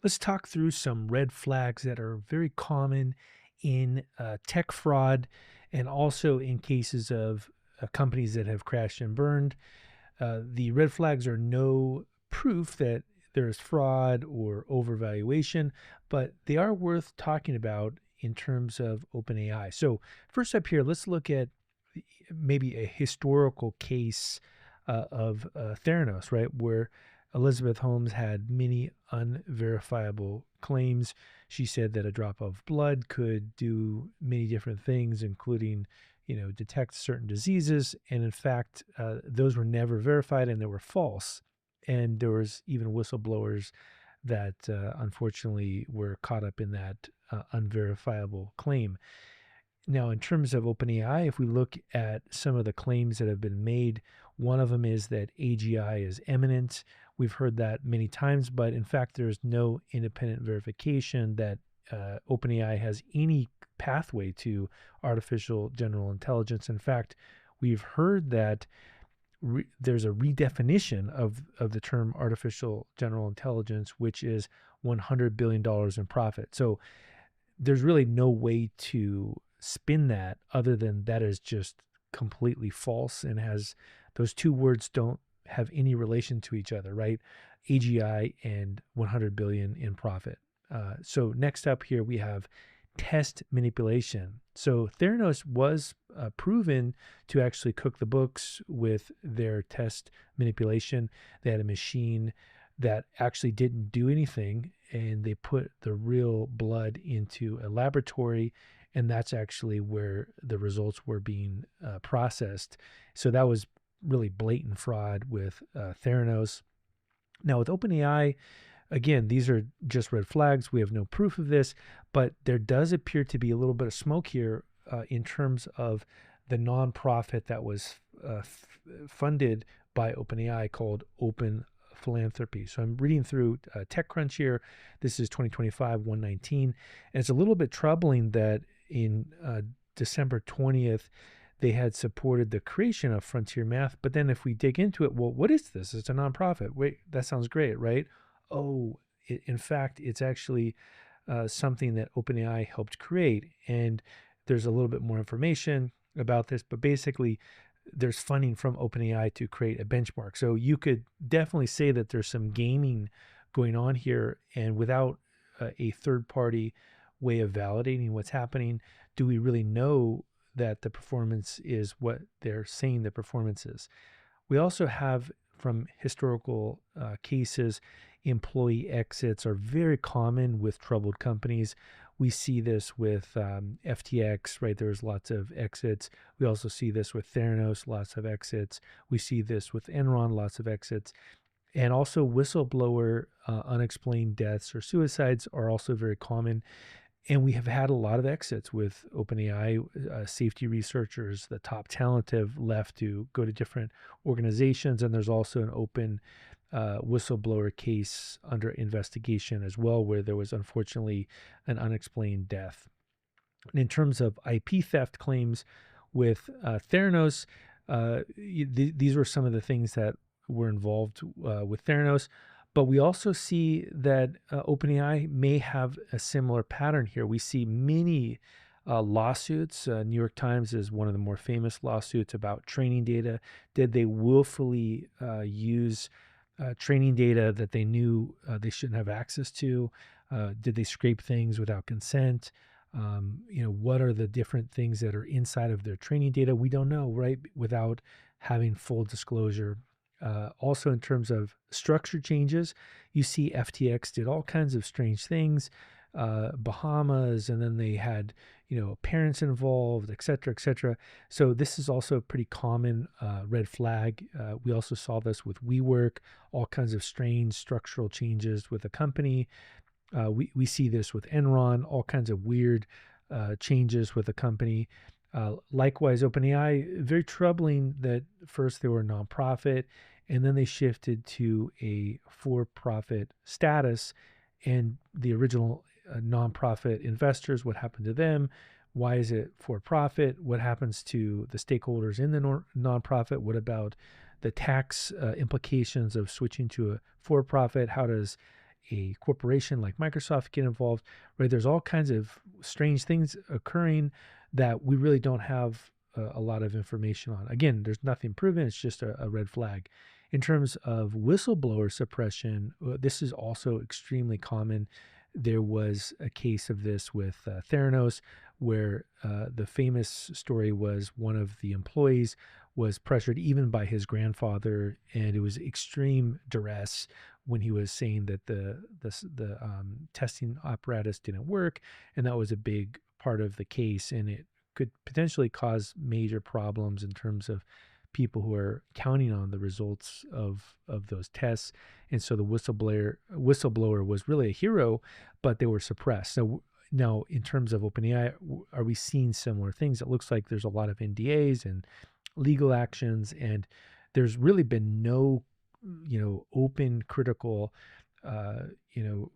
Let's talk through some red flags that are very common in tech fraud and also in cases of companies that have crashed and burned. The red flags are no proof that there is fraud or overvaluation, but they are worth talking about in terms of OpenAI. So, first up here, let's look at maybe a historical case of Theranos, right? Where Elizabeth Holmes had many unverifiable claims. She said that a drop of blood could do many different things, including, detect certain diseases. And in fact, those were never verified and they were false. And there was even whistleblowers that unfortunately were caught up in that unverifiable claim. Now, in terms of OpenAI, if we look at some of the claims that have been made, one of them is that AGI is imminent. We've heard that many times, but in fact, there's no independent verification that OpenAI has any pathway to artificial general intelligence. In fact, we've heard that there's a redefinition of the term artificial general intelligence, which is $100 billion in profit. So there's really no way to spin that other than that is just completely false and has those two words don't have any relation to each other, right? AGI and 100 billion in profit. So next up here we have test manipulation. So Theranos was proven to actually cook the books with their test manipulation. They had a machine that actually didn't do anything, and they put the real blood into a laboratory, and that's actually where the results were being processed. So that was really blatant fraud with Theranos. Now with OpenAI, again, these are just red flags. We have no proof of this, but there does appear to be a little bit of smoke here in terms of the nonprofit that was funded by OpenAI called Open Philanthropy. So I'm reading through TechCrunch here. This is 2025 119, and it's a little bit troubling that in December 20th they had supported the creation of Frontier Math. But then if we dig into it, well, what is this? It's a nonprofit. Wait, that sounds great, right? Oh, in fact, it's actually something that OpenAI helped create. And there's a little bit more information about this, but basically there's funding from OpenAI to create a benchmark. So you could definitely say that there's some gaming going on here, and without a third party way of validating what's happening, do we really know that the performance is what they're saying the performance is? We also have from historical cases, employee exits are very common with troubled companies. We see this with FTX, right? There's lots of exits. We also see this with Theranos, lots of exits. We see this with Enron, lots of exits. And also whistleblower unexplained deaths or suicides are also very common. And we have had a lot of exits with OpenAI. Safety researchers, the top talent have left to go to different organizations. And there's also an open whistleblower case under investigation as well, where there was unfortunately an unexplained death. And in terms of IP theft claims with Theranos, these were some of the things that were involved with Theranos. But we also see that OpenAI may have a similar pattern here. We see many lawsuits. New York Times is one of the more famous lawsuits about training data. Did they willfully use training data that they knew they shouldn't have access to? Did they scrape things without consent? What are the different things that are inside of their training data? We don't know, right? Without having full disclosure. Also, in terms of structure changes, you see FTX did all kinds of strange things, Bahamas, and then they had, parents involved, et cetera, et cetera. So this is also a pretty common red flag. We also saw this with WeWork, all kinds of strange structural changes with a company. We see this with Enron, all kinds of weird changes with a company. Likewise, OpenAI, very troubling that first they were a nonprofit and then they shifted to a for-profit status. And the original nonprofit investors, what happened to them? Why is it for-profit? What happens to the stakeholders in the nonprofit? What about the tax implications of switching to a for-profit? How does a corporation like Microsoft get involved, right? There's all kinds of strange things occurring that we really don't have a lot of information on. Again, there's nothing proven. It's just a red flag. In terms of whistleblower suppression, this is also extremely common. There was a case of this with Theranos, where the famous story was one of the employees was pressured even by his grandfather, and it was extreme duress when he was saying that the testing apparatus didn't work, and that was a big part of the case, and it could potentially cause major problems in terms of people who are counting on the results of those tests. And so the whistleblower was really a hero, but they were suppressed. So now, in terms of OpenAI, are we seeing similar things? It looks like there's a lot of NDAs and legal actions, and there's really been no, open critical,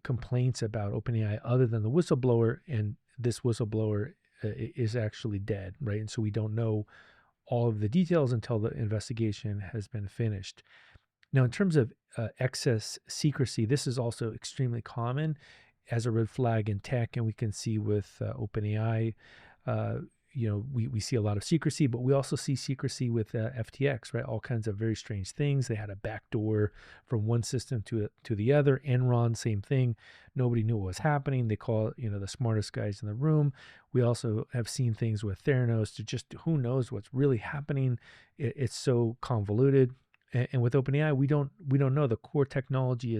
complaints about OpenAI other than the whistleblower, and this whistleblower is actually dead, right? And so we don't know all of the details until the investigation has been finished. Now, in terms of excess secrecy, this is also extremely common as a red flag in tech, and we can see with OpenAI, we see a lot of secrecy, but we also see secrecy with FTX, right? All kinds of very strange things. They had a backdoor from one system to the other. Enron, same thing. Nobody knew what was happening. They call the smartest guys in the room. We also have seen things with Theranos to just who knows what's really happening. It's so convoluted. And with OpenAI, we don't know. The core technology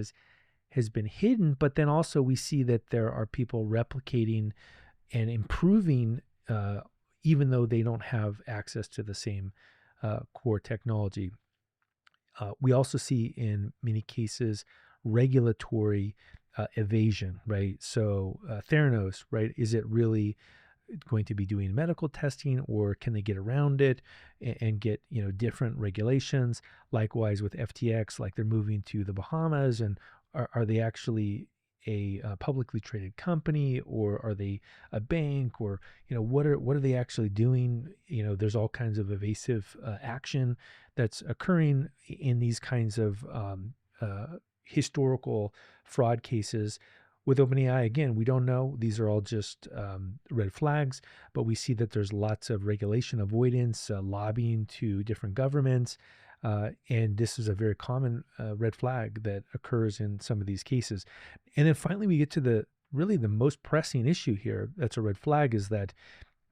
has been hidden, but then also we see that there are people replicating and improving even though they don't have access to the same core technology. We also see in many cases regulatory evasion, right? So Theranos, right? Is it really going to be doing medical testing, or can they get around it and get different regulations? Likewise with FTX, like they're moving to the Bahamas, and are they actually a publicly traded company, or are they a bank, or what are they actually doing? There's all kinds of evasive action that's occurring in these kinds of historical fraud cases. With OpenAI, again, we don't know. These are all just red flags, but we see that there's lots of regulation avoidance, lobbying to different governments, and this is a very common red flag that occurs in some of these cases. And then finally, we get to the most pressing issue here that's a red flag, is that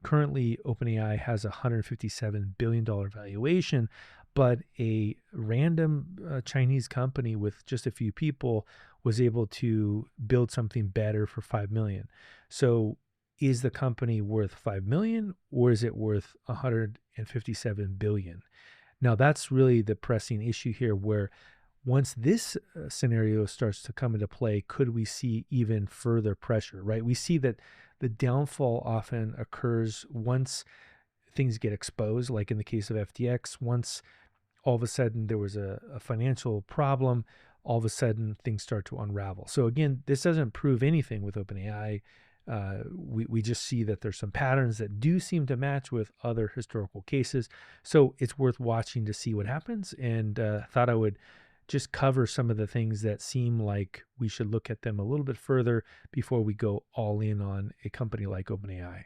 currently OpenAI has a $157 billion valuation, but a random Chinese company with just a few people was able to build something better for $5 million. So is the company worth $5 million, or is it worth $157 billion? Now, that's really the pressing issue here, where once this scenario starts to come into play, could we see even further pressure, right? We see that the downfall often occurs once things get exposed, like in the case of FTX. Once all of a sudden there was a financial problem, all of a sudden things start to unravel. So again, this doesn't prove anything with OpenAI. We just see that there's some patterns that do seem to match with other historical cases. So it's worth watching to see what happens, and thought I would just cover some of the things that seem like we should look at them a little bit further before we go all in on a company like OpenAI.